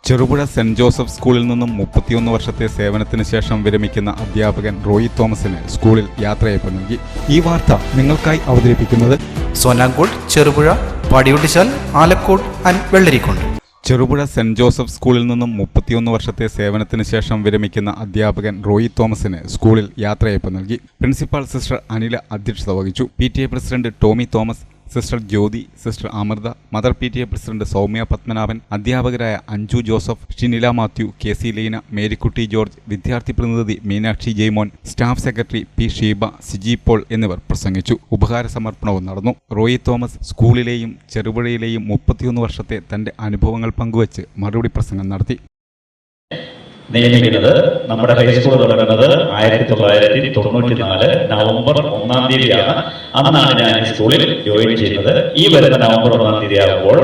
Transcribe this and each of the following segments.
Cherupuzha Saint Joseph സ്കൂളിൽ നിന്നും 31 വർഷത്തെ സേവനത്തിന് ശേഷം വിരമിക്കുന്ന അധ്യാപകൻ റോയി തോമസിന് സ്കൂളിൽ യാത്രയയപ്പ് നൽകി. ഈ വാർത്ത നിങ്ങൾക്കായി അവതരിപ്പിക്കുന്നത് Sonankode, Cherupuzha, Padiyottuchal, Alakode and Vellarikundu. Cherupuzha Saint Joseph സ്കൂളിൽ നിന്നും 31 വർഷത്തെ സേവനത്തിന് ശേഷം വിരമിക്കുന്ന അധ്യാപകൻ റോയി തോമസിന് സ്കൂളിൽ യാത്രയയപ്പ് നൽകി. പ്രിൻസിപ്പാൾ സിസ്റ്റർ അനില അധ്യക്ഷത വഹിച്ചു. PTA president Tomy Thomas, sister Jyothi, sister Amrutha, mother PTA president Soumya Padmanabhan, അധ്യാപകരായ അഞ്ജു ജോസഫ്, ഷിനില മാത്യു, KC ലീന, മേരിക്കുട്ടി ജോർജ്, വിദ്യാർത്ഥി പ്രതിനിധി Meenakshi Jaimon, staff secretary P Sheeba, Siji Paul എന്നിവർ പ്രസംഗിച്ചു. ഉപഹാര സമർപ്പണവും നടന്നു. റോയി തോമസ് സ്കൂളിലെയും ചെറുപുഴയിലെയും 31 വർഷത്തെ തന്റെ അനുഭവങ്ങൾ പങ്കുവച്ച് മറുപടി പ്രസംഗം നടത്തി. നിയമിക്കുന്നത് നമ്മുടെ ഹൈസ്കൂൾ തുടങ്ങുന്നത് 1994 നവംബർ 1-ാം തീയതിയാണ്. അന്നാണ് ഞാൻ ഈ സ്കൂളിൽ ജോയിൻ ചെയ്യുന്നത്. ഈ വരുന്ന നവംബർ 1-ാം തീയതി ആകുമ്പോൾ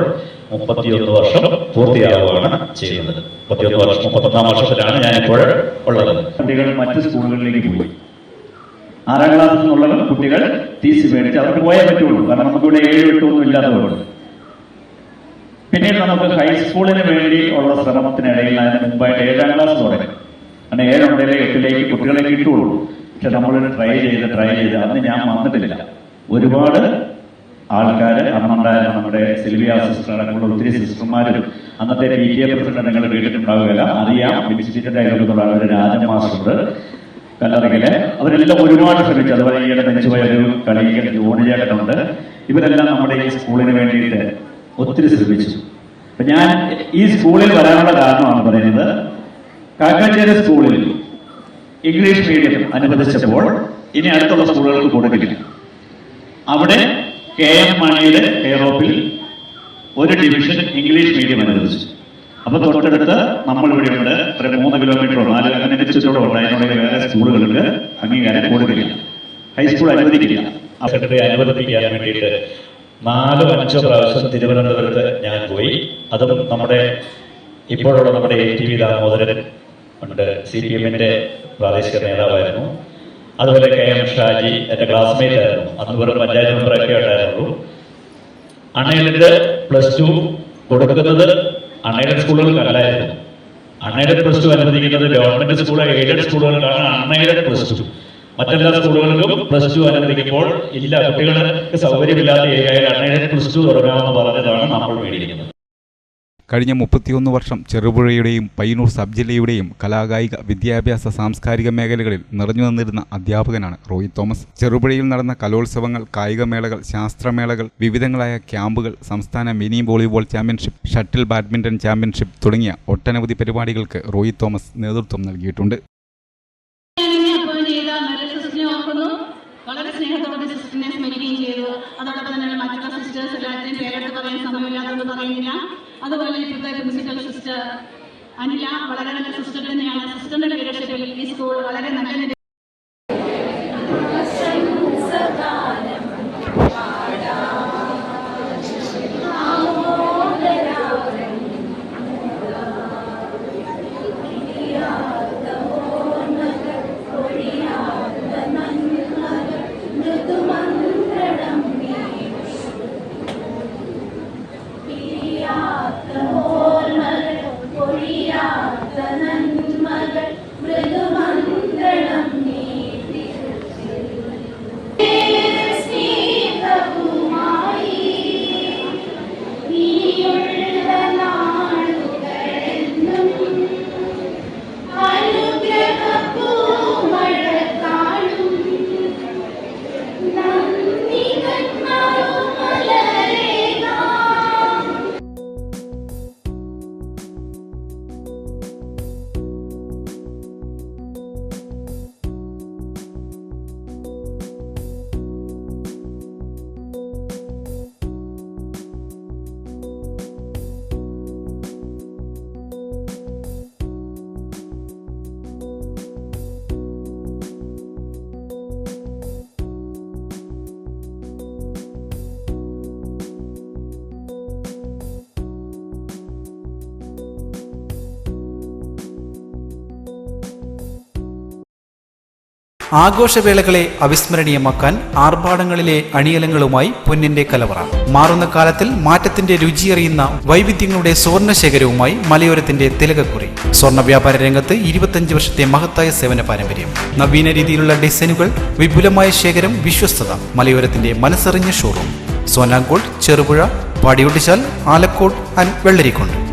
31 വർഷം പൂർത്തിയാവുകയാണ് ചെയ്യുന്നത്. 31-ാം വർഷത്തിലാണ് ഞാൻ ഇപ്പോൾ ഉള്ളത്. കുട്ടികൾ മറ്റ് സ്കൂളുകളിലേക്ക് പോയി. 6-ാം ക്ലാസ്സിൽ നിന്നുള്ള കുട്ടികൾ TC മേടിച്ച് അവർക്ക് പോയേ പറ്റുള്ളൂ. കാരണം നമുക്കിവിടെ 7-8 ഒന്നും ഇല്ലാത്തതുകൊണ്ട്. പിന്നീട് നമുക്ക് ഹൈസ്കൂളിന് വേണ്ടി ഉള്ള ശ്രമത്തിനിടയിൽ അതിന് മുമ്പായിട്ട് 7-ാം ക്ലാസ് തുടങ്ങി. കാരണം 7 ഉണ്ടെങ്കിൽ 8ലേക്ക് കുട്ടികളെ കിട്ടുള്ളൂ. പക്ഷെ നമ്മൾ ട്രൈ ചെയ്ത് അന്ന് ഞാൻ വന്നിട്ടില്ല. ഒരുപാട് ആൾക്കാർ അന്നുണ്ടായിരുന്ന നമ്മുടെ സിൽവിയ സിസ്റ്റർ അടക്കമുള്ള ഒത്തിരി സിസ്റ്റർമാരും അന്നത്തെ PTA പ്രസിഡന്റ് നിങ്ങൾ കേട്ടിട്ടുണ്ടാവുകയില്ല, അറിയാം. വിജിറ്റിന്റെ അയൽക്കുള്ള ഒരു രാജമാസ്റ്റർ കല്ലറയിലെ അവരെല്ലാം ഒരുപാട് ശ്രമിച്ചു. അതുപോലെ ഈയിടെ നെഞ്ചുപോയ ഒരു കളിക്കൽ ജോണിചേട്ടനുണ്ട്. ഇവരെല്ലാം നമ്മുടെ ഈ സ്കൂളിന് വേണ്ടിയിട്ട് ഒത്തിരി ശ്രമിച്ചു. അപ്പൊ ഞാൻ ഈ സ്കൂളിൽ വരാനുള്ള കാരണമാണ് പറയുന്നത്, കാക്കാഞ്ചേരി സ്കൂളിൽ ഇംഗ്ലീഷ് മീഡിയം അനുവദിച്ചപ്പോൾ ഇനി അടുത്തുള്ള സ്കൂളുകൾക്ക് കൊടുക്കില്ല. അവിടെ KM മണിയുടെ കെയറോപ്പിൽ ഒരു ഡിവിഷൻ ഇംഗ്ലീഷ് മീഡിയം അനുവദിച്ചു. അപ്പൊ തൊട്ടടുത്ത് നമ്മളിവിടെ ഉണ്ട്, 3 കിലോമീറ്ററോ 4 അങ്ങനെ ചുറ്റോടോ ഉണ്ട്. അതിനുള്ള വേറെ സ്കൂളുകൾക്ക് അംഗീകാരം കൊടുക്കില്ല, ഹൈസ്കൂൾ അനുവദിക്കില്ല. സെക്രട്ടറി അനുവദിക്കാൻ വേണ്ടിയിട്ട് 4-5 പ്രാവശ്യം തിരുവനന്തപുരത്ത് ഞാൻ പോയി. അതും നമ്മുടെ ഇപ്പോഴുള്ള നമ്മുടെ ATV ദാമോദരൻ ഉണ്ട്, CPM-ന്റെ പ്രാദേശിക നേതാവായിരുന്നു. അതുപോലെ KM ഷാജി എൻ്റെ ക്ലാസ്മേറ്റ് ആയിരുന്നു. അന്ന് വെറും പഞ്ചായത്ത് മെമ്പറൊക്കെ ഉണ്ടായിരുന്നുള്ളൂ. അൺഎയ്ഡഡ് +2 കൊടുക്കുന്നത് അൺഎയ്ഡഡ് സ്കൂളുകൾക്കല്ലായിരുന്നു. അൺഎയ്ഡഡ് +2 അനുവദിക്കുന്നത് ഗവൺമെന്റ് സ്കൂൾ, എയ്ഡഡ് സ്കൂളുകൾക്കാണ് അൺഎയ്ഡഡ് +2. മറ്റെല്ലാ സ്കൂളുകളിലും +2 അനുവദിക്കുമ്പോൾ ഇല്ല, കുട്ടികൾക്ക് സൗകര്യമില്ലാത്ത ഏരിയയിൽ അൺഎയ്ഡഡ് +2 തുടങ്ങാമെന്ന് പറഞ്ഞതാണ് നമ്മൾ മേടിക്കുന്നത്. കഴിഞ്ഞ 31 വർഷം ചെറുപുഴയുടെയും പയ്യന്നൂർ സബ് ജില്ലയുടെയും കലാകായിക വിദ്യാഭ്യാസ സാംസ്കാരിക മേഖലകളിൽ നിറഞ്ഞു നിന്നിരുന്ന അധ്യാപകനാണ് റോയി തോമസ്. ചെറുപുഴയിൽ നടന്ന കലോത്സവങ്ങൾ, കായികമേളകൾ, ശാസ്ത്രമേളകൾ, വിവിധങ്ങളായ ക്യാമ്പുകൾ, സംസ്ഥാന mini volleyball championship, shuttle badminton championship തുടങ്ങിയ ഒട്ടനവധി പരിപാടികൾക്ക് റോയി തോമസ് നേതൃത്വം നൽകിയിട്ടുണ്ട്. വളരെ സ്നേഹത്തോടെ സിസ്റ്ററിനെ സ്മരിക്കുകയും ചെയ്തു. അതോടൊപ്പം തന്നെ മറ്റുള്ള സിസ്റ്റേഴ്സ് എല്ലാവരുടെയും പേരെടുത്ത് പറയാൻ സമയമില്ലാത്തത് പറയുന്നില്ല. അതുപോലെ ഇപ്പോഴത്തെ പ്രിൻസിപ്പൽ സിസ്റ്റർ അനില വളരെ നല്ല സിസ്റ്റർ തന്നെയാണ്. സിസ്റ്ററിന്റെ ലീഡർഷിപ്പിൽ ഈ സ്കൂൾ വളരെ നല്ല മൃദുമന്ത്രണം ആഘോഷവേളകളെ അവിസ്മരണീയമാക്കാൻ ആർഭാടങ്ങളിലെ അണിയലങ്ങളുമായി പൊന്നിന്റെ കലവറ. മാറുന്ന കാലത്തിൽ മാറ്റത്തിന്റെ രുചിയറിയുന്ന വൈവിധ്യങ്ങളുടെ സ്വർണ്ണശേഖരവുമായി മലയോരത്തിന്റെ തിലകക്കുറി. സ്വർണ്ണ വ്യാപാര രംഗത്ത് 25 വർഷത്തെ മഹത്തായ സേവന പാരമ്പര്യം. നവീന രീതിയിലുള്ള ഡിസൈനുകൾ, വിപുലമായ ശേഖരം, വിശ്വസ്തത. മലയോരത്തിന്റെ മനസ്സറിഞ്ഞ ഷോറൂം. സോനാങ്കോട്, ചെറുപുഴ, പാടിയൊട്ടിച്ചാൽ, ആലക്കോട് ആൻഡ് വെള്ളരിക്കുണ്ട്.